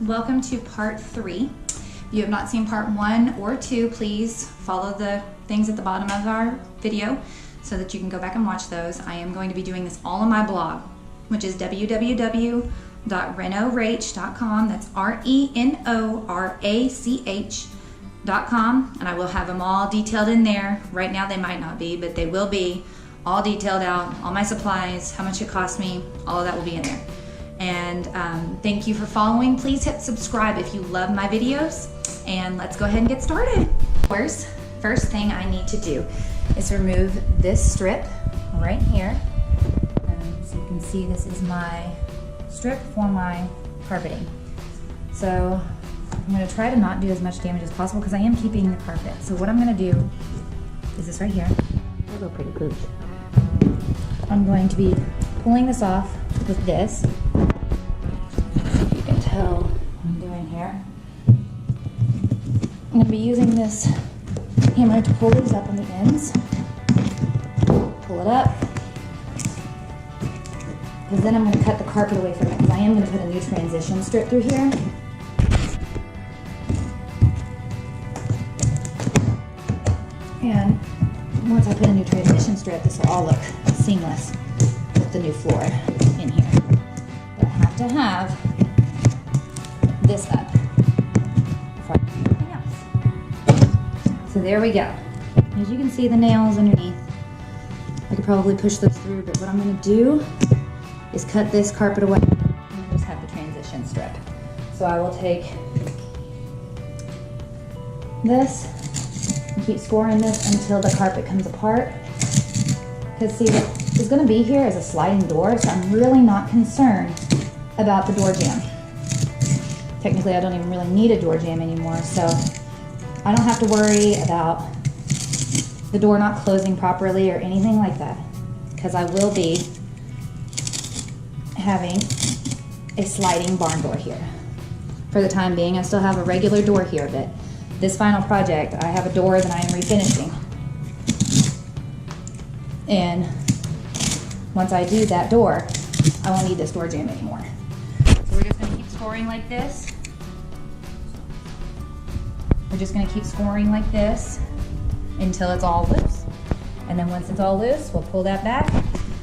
Welcome to part 3. If you have not seen part 1 or 2, please follow the things at the bottom of our video so that you can go back and watch those. I am going to be doing this all on my blog, which is www.renorach.com. That's RENORACH.com, and I will have them all detailed in there. Right now they might not be, but they will be all detailed out, all my supplies, how much it cost me, all of that will be in there. And thank you for following. Please hit subscribe if you love my videos, and let's go ahead and get started. First thing I need to do is remove this strip right here. So you can see this is my strip for my carpeting. So I'm going to try to not do as much damage as possible because I am keeping the carpet. So what I'm going to do is this right here. It'll go pretty good. I'm going to be pulling this off with this. You can tell what I'm doing here. I'm going to be using this hammer to pull these up on the ends. Pull it up. Because then I'm going to cut the carpet away from it, because I am going to put a new transition strip through here. And once I put a new transition strip, this will all look seamless with the new floor in here. But I have to have this up before I do anything else. So there we go. As you can see, the nails underneath, I could probably push those through, but what I'm going to do is cut this carpet away and just have the transition strip. So I will take this and keep scoring this until the carpet comes apart. Because see, what is going to be here is a sliding door, so I'm really not concerned about the door jamb. Technically, I don't even really need a door jamb anymore, so I don't have to worry about the door not closing properly or anything like that, because I will be having a sliding barn door here. For the time being, I still have a regular door here, but this final project, I have a door that I am refinishing. And once I do that door, I won't need this door jamb anymore. So we're just going to keep scoring like this. We're just going to keep scoring like this until it's all loose. And then once it's all loose, we'll pull that back.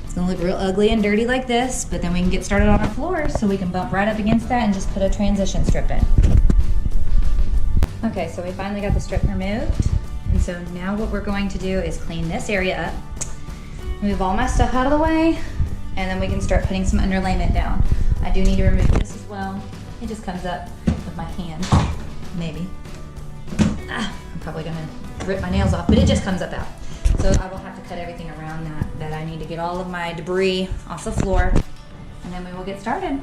It's going to look real ugly and dirty like this, but then we can get started on our floors so we can bump right up against that and just put a transition strip in. Okay, so we finally got the strip removed. And so now what we're going to do is clean this area up, move all my stuff out of the way, and then we can start putting some underlayment down. I do need to remove this as well. It just comes up with my hand, maybe. I'm probably gonna rip my nails off, but it just comes up out. So I will have to cut everything around that I need to get all of my debris off the floor, and then we will get started.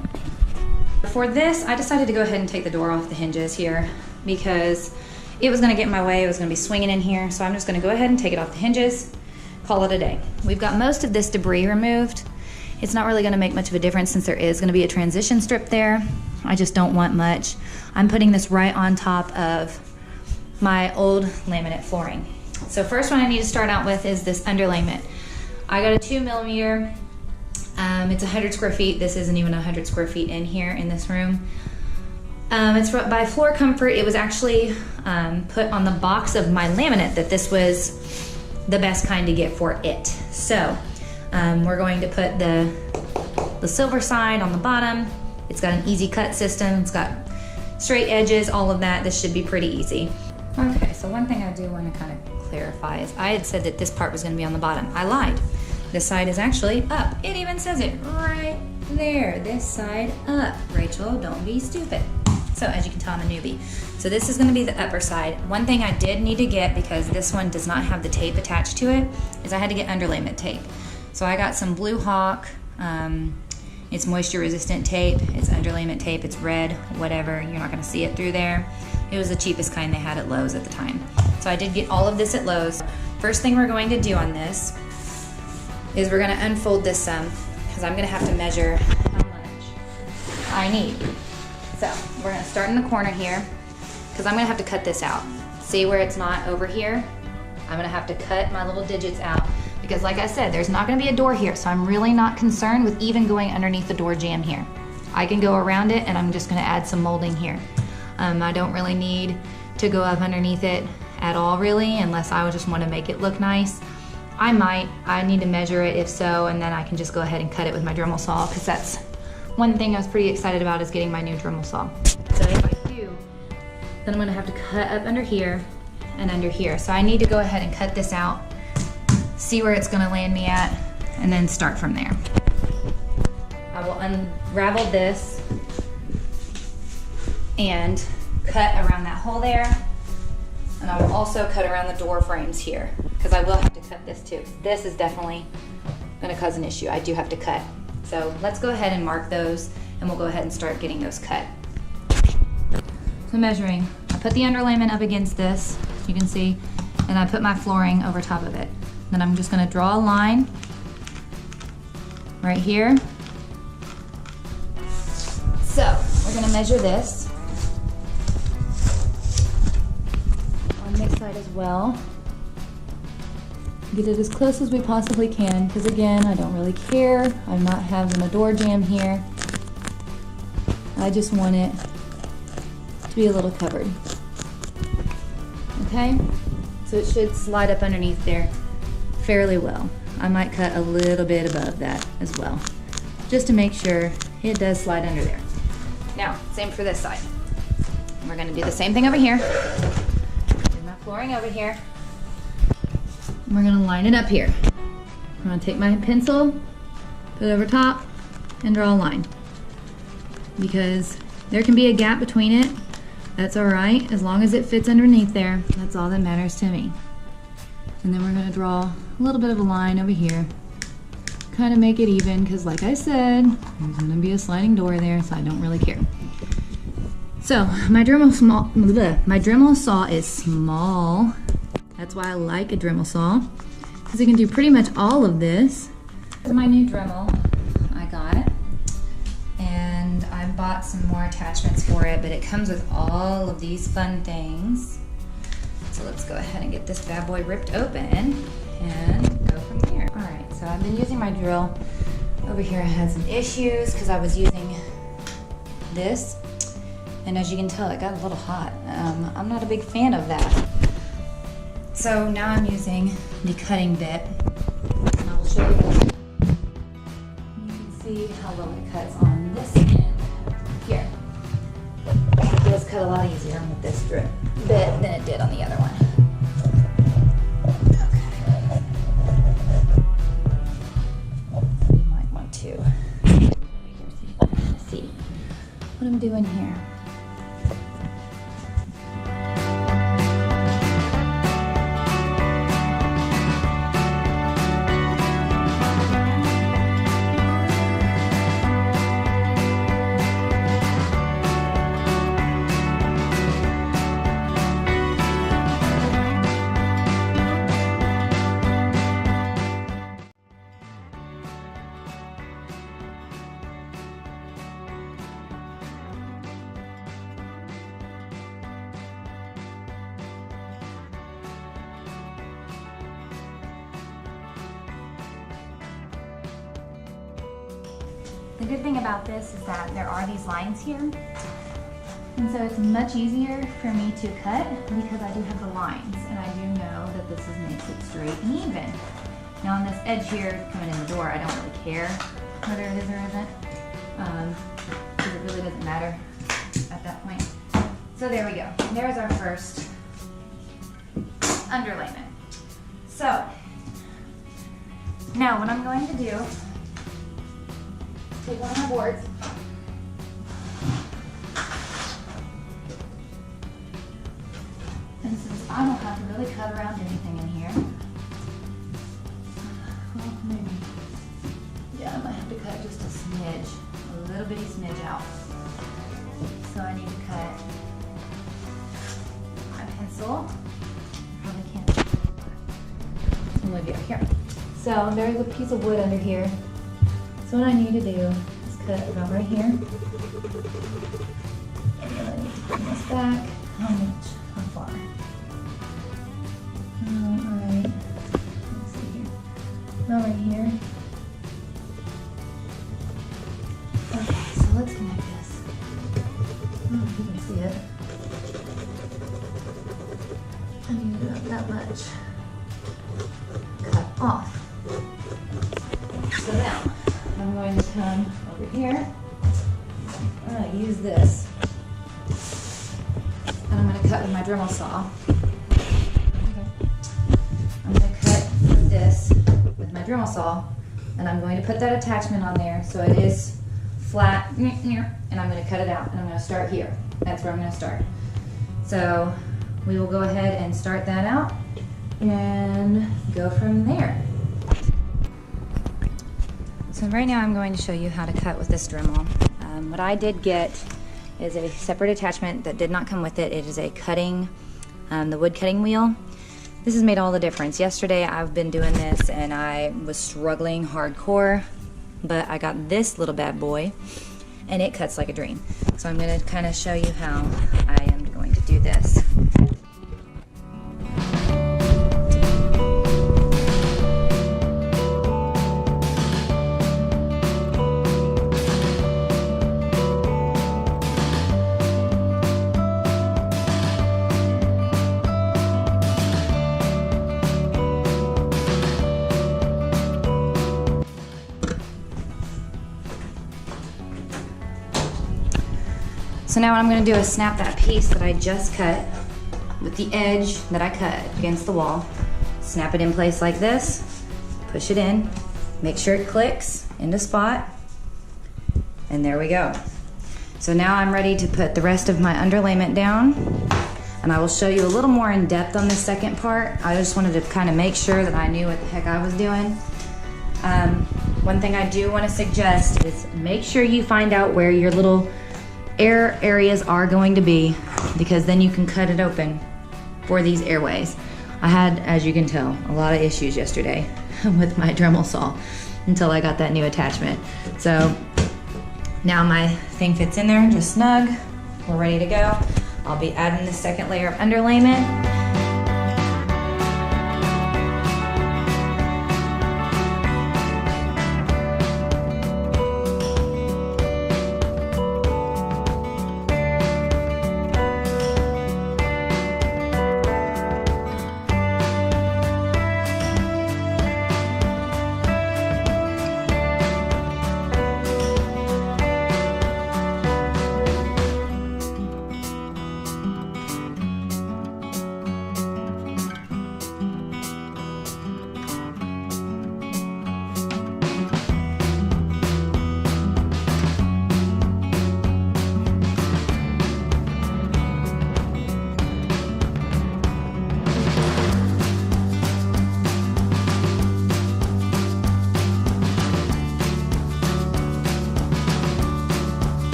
For this, I decided to go ahead and take the door off the hinges here because it was gonna get in my way. It was gonna be swinging in here, so I'm just gonna go ahead and take it off the hinges, call it a day. We've got most of this debris removed. It's not really gonna make much of a difference since there is gonna be a transition strip there. I just don't want much. I'm putting this right on top of my old laminate flooring. So first one I need to start out with is this underlayment. I got a 2mm. It's 100 square feet. This isn't even 100 square feet in here in this room. It's by Floor Comfort. It was actually put on the box of my laminate that this was the best kind to get for it. So we're going to put the silver side on the bottom. It's got an easy cut system. It's got straight edges, all of that. This should be pretty easy. Okay, so one thing I do want to kind of clarify is I had said that this part was going to be on the bottom. I lied. This side is actually up. It even says it right there. This side up. Rachel, don't be stupid. So as you can tell, I'm a newbie. So this is going to be the upper side. One thing I did need to get, because this one does not have the tape attached to it, is I had to get underlayment tape. So I got some Blue Hawk. It's moisture resistant tape. It's underlayment tape. It's red, whatever. You're not going to see it through there. It was the cheapest kind they had at Lowe's at the time. So I did get all of this at Lowe's. First thing we're going to do on this is we're going to unfold this some, because I'm going to have to measure how much I need. So we're going to start in the corner here, because I'm going to have to cut this out. See where it's not over here? I'm going to have to cut my little digits out, because like I said, there's not going to be a door here, so I'm really not concerned with even going underneath the door jamb here. I can go around it, and I'm just gonna add some molding here. I don't really need to go up underneath it at all really, unless I would just wanna make it look nice. I need to measure it if so, and then I can just go ahead and cut it with my Dremel saw, because that's one thing I was pretty excited about, is getting my new Dremel saw. So if I do, then I'm gonna have to cut up under here and under here. So I need to go ahead and cut this out, see where it's gonna land me at, and then start from there. I will unravel this and cut around that hole there. And I will also cut around the door frames here, because I will have to cut this too. This is definitely gonna cause an issue. I do have to cut. So let's go ahead and mark those, and we'll go ahead and start getting those cut. So measuring, I put the underlayment up against this, you can see, and I put my flooring over top of it. Then I'm just gonna draw a line right here. So we're gonna measure this on this side as well. Get it as close as we possibly can, because again, I don't really care. I'm not having a door jamb here. I just want it to be a little covered. Okay, so it should slide up underneath there fairly well. I might cut a little bit above that as well, just to make sure it does slide under there. Now, same for this side. We're gonna do the same thing over here. Do my flooring over here. And we're gonna line it up here. I'm gonna take my pencil, put it over top, and draw a line. Because there can be a gap between it. That's all right, as long as it fits underneath there. That's all that matters to me. And then we're gonna draw a little bit of a line over here. Kind of make it even, because like I said, there's gonna be a sliding door there, so I don't really care. So my Dremel saw is small. That's why I like a Dremel saw, because it can do pretty much all of this. This is my new Dremel I got, and I bought some more attachments for it, but it comes with all of these fun things. So let's go ahead and get this bad boy ripped open and go from there. All right, so I've been using my drill. Over here I had some issues because I was using this, and as you can tell, it got a little hot. I'm not a big fan of that. So now I'm using the cutting bit, and I will show you. You can see how well it cuts on this end here. It does cut a lot easier with this bit than it did on the other one. Okay. You might want to see what I'm doing here. The good thing about this is that there are these lines here, and so it's much easier for me to cut because I do have the lines, and I do know that this makes it straight and even. Now on this edge here, coming in the door, I don't really care whether it is or isn't, because it really doesn't matter at that point. So there we go. There's our first underlayment. So now what I'm going to do, take one of my boards, and since I don't have to really cut around anything in here, well, maybe, yeah, I might have to cut just a smidge, a little bitty smidge out. So I need to cut my pencil. Probably can't. It's gonna be right here. So there's a piece of wood under here. So what I need to do is cut about right here. And then I need to bring this back. How far? Alright. Let's see here. About right here. Okay, so let's connect. I need about that much cut off. So now I'm going to come over here. I'm going to use this, and I'm going to cut with my Dremel saw. I'm going to cut with this with my Dremel saw, and I'm going to put that attachment on there so it is flat, and I'm going to cut it out, and I'm going to start here. That's where I'm going to start. So we will go ahead and start that out and go from there. So right now I'm going to show you how to cut with this Dremel. What I did get is a separate attachment that did not come with it. It is a cutting, the wood cutting wheel. This has made all the difference. Yesterday I've been doing this and I was struggling hardcore, but I got this little bad boy and it cuts like a dream. So I'm going to kind of show you how I am going to do this. So now what I'm going to do is snap that piece that I just cut with the edge that I cut against the wall. Snap it in place like this, push it in, make sure it clicks into spot, and there we go. So now I'm ready to put the rest of my underlayment down, and I will show you a little more in depth on the second part. I just wanted to kind of make sure that I knew what the heck I was doing. One thing I do want to suggest is make sure you find out where your little air areas are going to be, because then you can cut it open for these airways. I had, as you can tell, a lot of issues yesterday with my Dremel saw until I got that new attachment. So now my thing fits in there just snug. We're ready to go. I'll be adding the second layer of underlayment.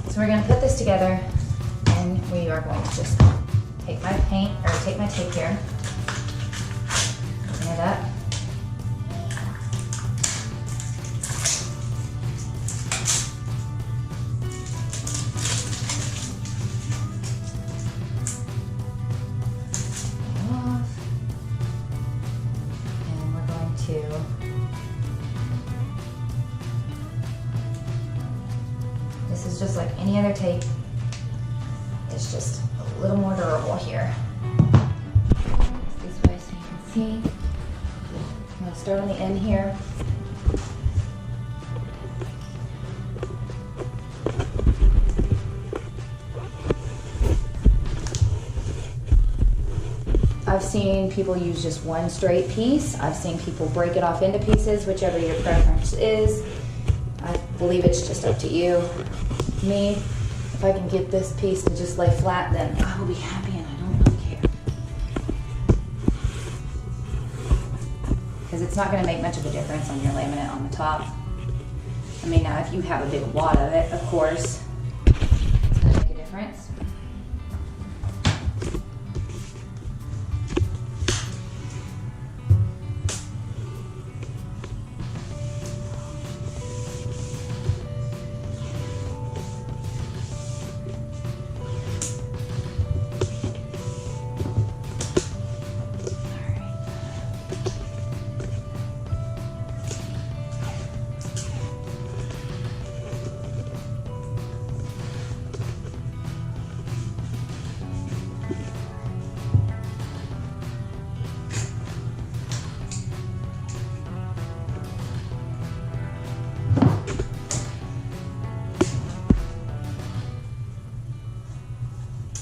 So we're going to put this together, and we are going to just take my paint, or take my tape here, open it up. Off. And we're going to this is just like any other tape. It's just a little more durable here. This way so you can see. I'm going to start on the end here. I've seen people use just one straight piece. I've seen people break it off into pieces, whichever your preference is. I believe it's just up to you. Me, if I can get this piece to just lay flat, then I will be happy and I don't really care. Because it's not going to make much of a difference on your laminate on the top. I mean, now if you have a big wad of it, of course, it's going to make a difference.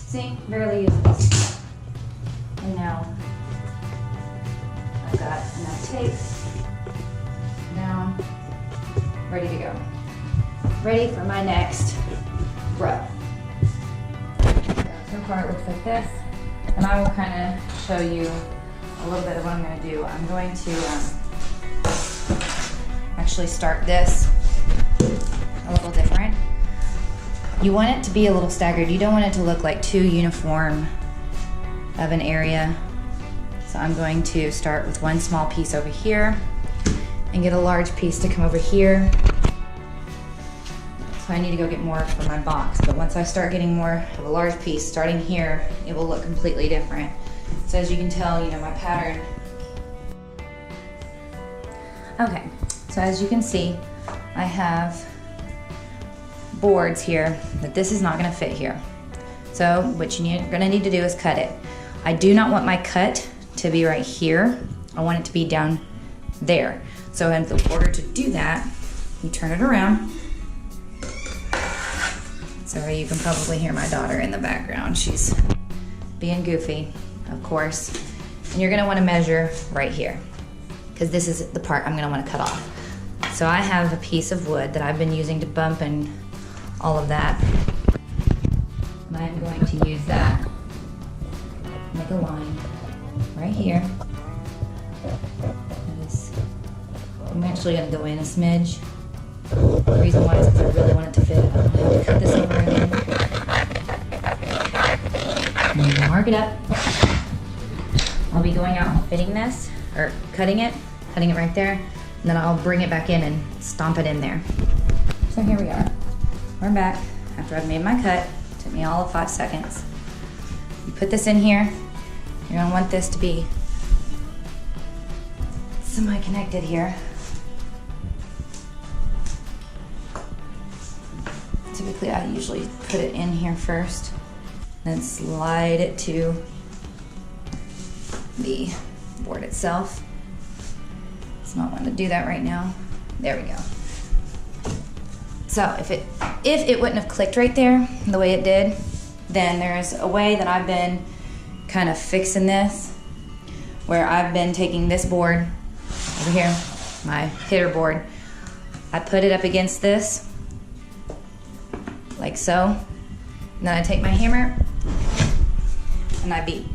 See, barely use this. And now I've got enough tape down, ready to go. Ready for my next row. So far it looks like this, and I will kind of show you a little bit of what I'm going to do. I'm going to actually start this a little different. You want it to be a little staggered. You don't want it to look like too uniform of an area. So I'm going to start with one small piece over here and get a large piece to come over here. So I need to go get more for my box, but once I start getting more of a large piece starting here, it will look completely different. So as you can tell, you know, my pattern. Okay, so as you can see, I have boards here that this is not gonna fit here. So what you're gonna need to do is cut it. I do not want my cut to be right here. I want it to be down there. So in order to do that, you turn it around. Sorry, you can probably hear my daughter in the background. She's being goofy, of course. And you're gonna wanna measure right here, because this is the part I'm gonna wanna cut off. So I have a piece of wood that I've been using to bump and all of that. And I'm going to use that. Make a line right here. I'm actually gonna go in a smidge. The reason why is because I really want it to fit. I'm gonna have to cut this over again. And you can mark it up. I'll be going out and fitting this, or cutting it right there, and then I'll bring it back in and stomp it in there. So here we are. We're back after I've made my cut. It took me all of 5 seconds. You put this in here. You're gonna want this to be semi-connected here. Typically, I usually put it in here first, then slide it to the board itself. It's not wanting to do that right now. There we go. So if it wouldn't have clicked right there the way it did, then there's a way that I've been kind of fixing this, where I've been taking this board over here, my hitter board, I put it up against this, like so, and then I take my hammer and I beat,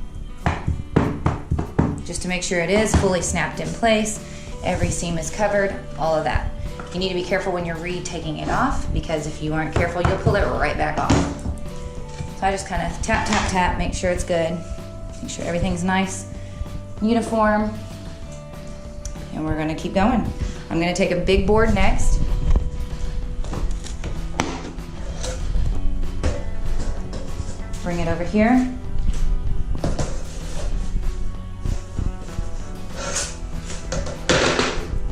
just to make sure it is fully snapped in place, every seam is covered, all of that. You need to be careful when you're retaking it off, because if you aren't careful, you'll pull it right back off. So I just kind of tap, tap, tap, make sure it's good, make sure everything's nice, uniform, and we're gonna keep going. I'm gonna take a big board next. Bring it over here.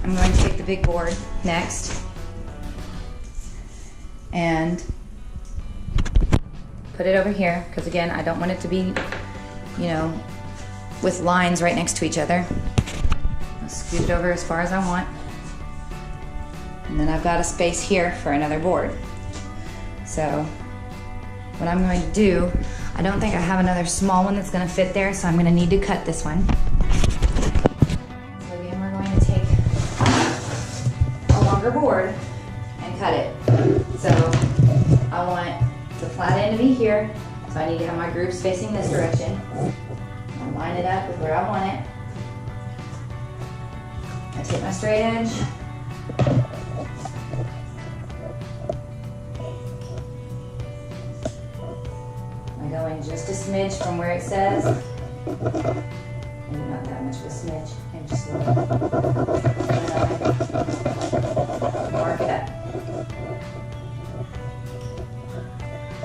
I'm going to take the big board next and put it over here, because again, I don't want it to be, you know, with lines right next to each other. I'll scoot it over as far as I want. And then I've got a space here for another board. So what I'm going to do, I don't think I have another small one that's going to fit there, so I'm going to need to cut this one. So again, we're going to take a longer board and cut it. So I want the flat end to be here, so I need to have my grooves facing this direction. I'll line it up with where I want it. I take my straight edge. Go in just a smidge from where it says, maybe not that much of a smidge, and just a little. Mark it up.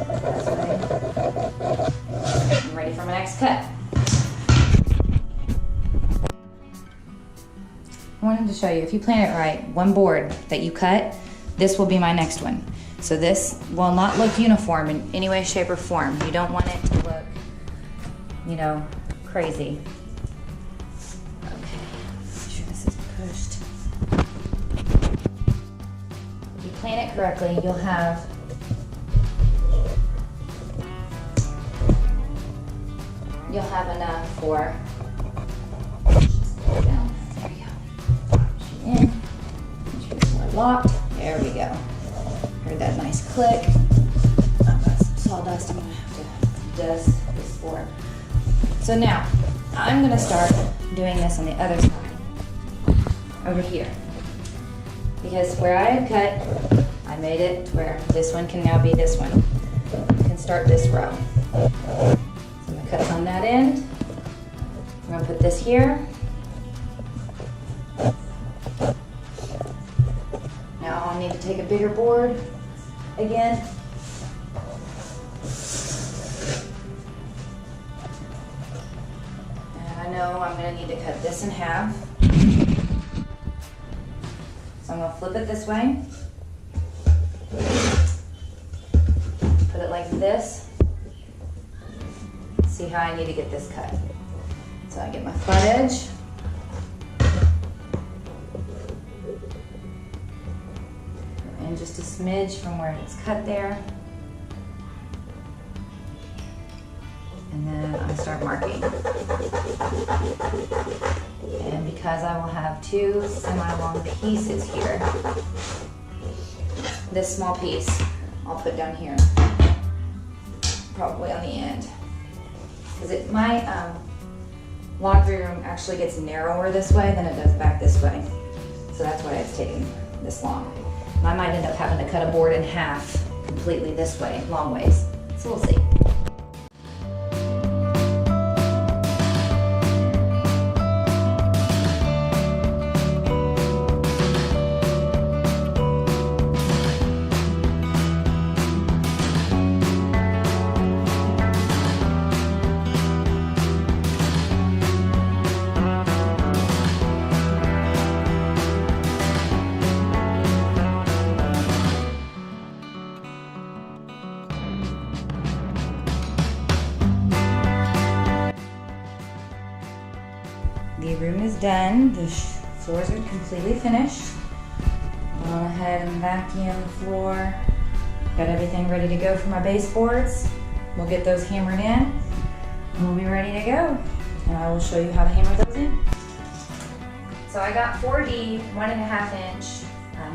That's right. I'm ready for my next cut. I wanted to show you, if you plan it right, one board that you cut, this will be my next one. So this will not look uniform in any way, shape, or form. You don't want it to look, you know, crazy. Okay, make sure this is pushed. If you plan it correctly, you'll have you'll have enough for, there you go. Push it in, make sure it's not locked. There we go. Heard that nice click. I've got some sawdust I'm gonna have to dust this for. So now, I'm gonna start doing this on the other side, over here. Because where I had cut, I made it where this one can now be this one. You can start this row. So I'm gonna cut on that end. I'm gonna put this here. Now I'll need to take a bigger board again. And I know I'm gonna need to cut this in half. So I'm gonna flip it this way. Put it like this. See how I need to get this cut. So I get my flat edge. And just a smidge from where it's cut there. And then I start marking. And because I will have two semi-long pieces here, this small piece I'll put down here, probably on the end. Because my laundry room actually gets narrower this way than it does back this way. So that's why it's taking this long. And I might end up having to cut a board in half completely this way, long ways. So we'll see. The room is done. The floors are completely finished. Go ahead and vacuum the floor. Got everything ready to go for my baseboards. We'll get those hammered in and we'll be ready to go. And I will show you how to hammer those in. So I got 4D 1.5 inch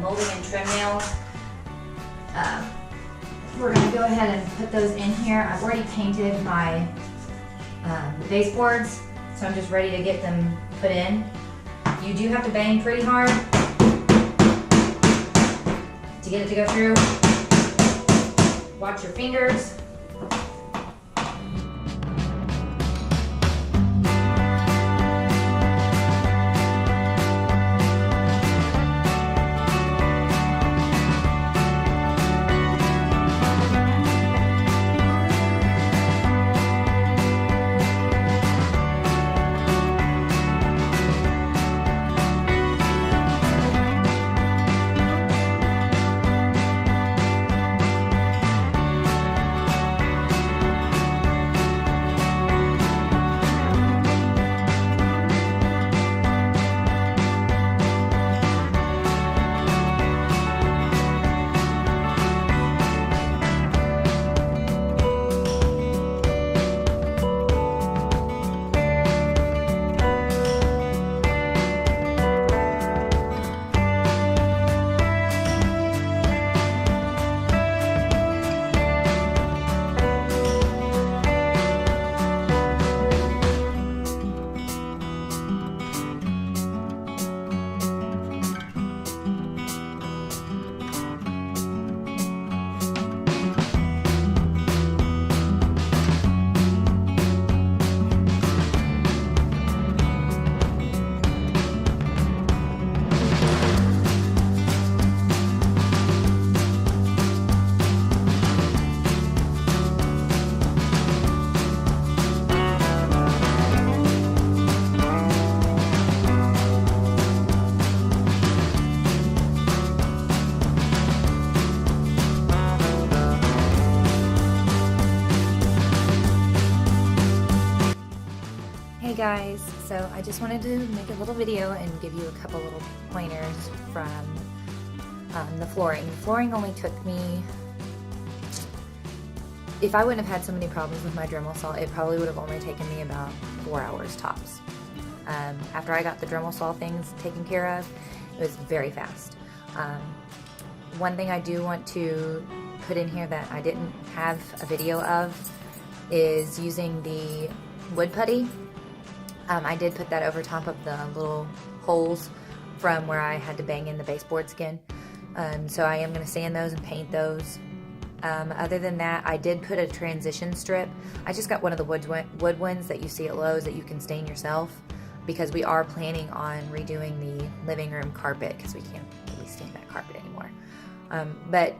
molding and trim nails. We're gonna go ahead and put those in here. I've already painted my baseboards. So I'm just ready to get them put in. You do have to bang pretty hard to get it to go through. Watch your fingers. Hey guys, so I just wanted to make a little video and give you a couple little pointers from the flooring. The flooring only took me if I wouldn't have had so many problems with my Dremel saw, it probably would have only taken me about 4 hours tops. After I got the Dremel saw things taken care of, it was very fast. One thing I do want to put in here that I didn't have a video of is using the wood putty. I did put that over top of the little holes from where I had to bang in the baseboard skin. So I am going to sand those and paint those. Other than that, I did put a transition strip. I just got one of the wood ones that you see at Lowe's that you can stain yourself, because we are planning on redoing the living room carpet because we can't really stain that carpet anymore. But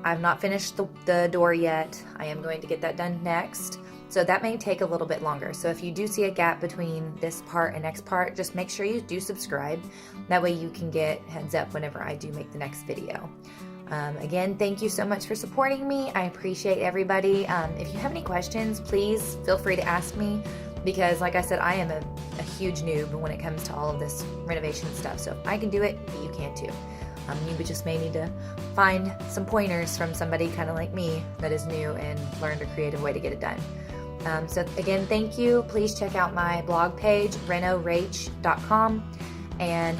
I've not finished the door yet. I am going to get that done next. So that may take a little bit longer. So if you do see a gap between this part and next part, just make sure you do subscribe. That way you can get heads up whenever I do make the next video. Again, thank you so much for supporting me. I appreciate everybody. If you have any questions, please feel free to ask me, because like I said, I am a huge noob when it comes to all of this renovation stuff. So if I can do it, you can too. You just may need to find some pointers from somebody kind of like me that is new and learned a creative way to get it done. So again, thank you. Please check out my blog page, renorach.com, and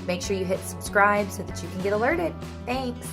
make sure you hit subscribe so that you can get alerted. Thanks.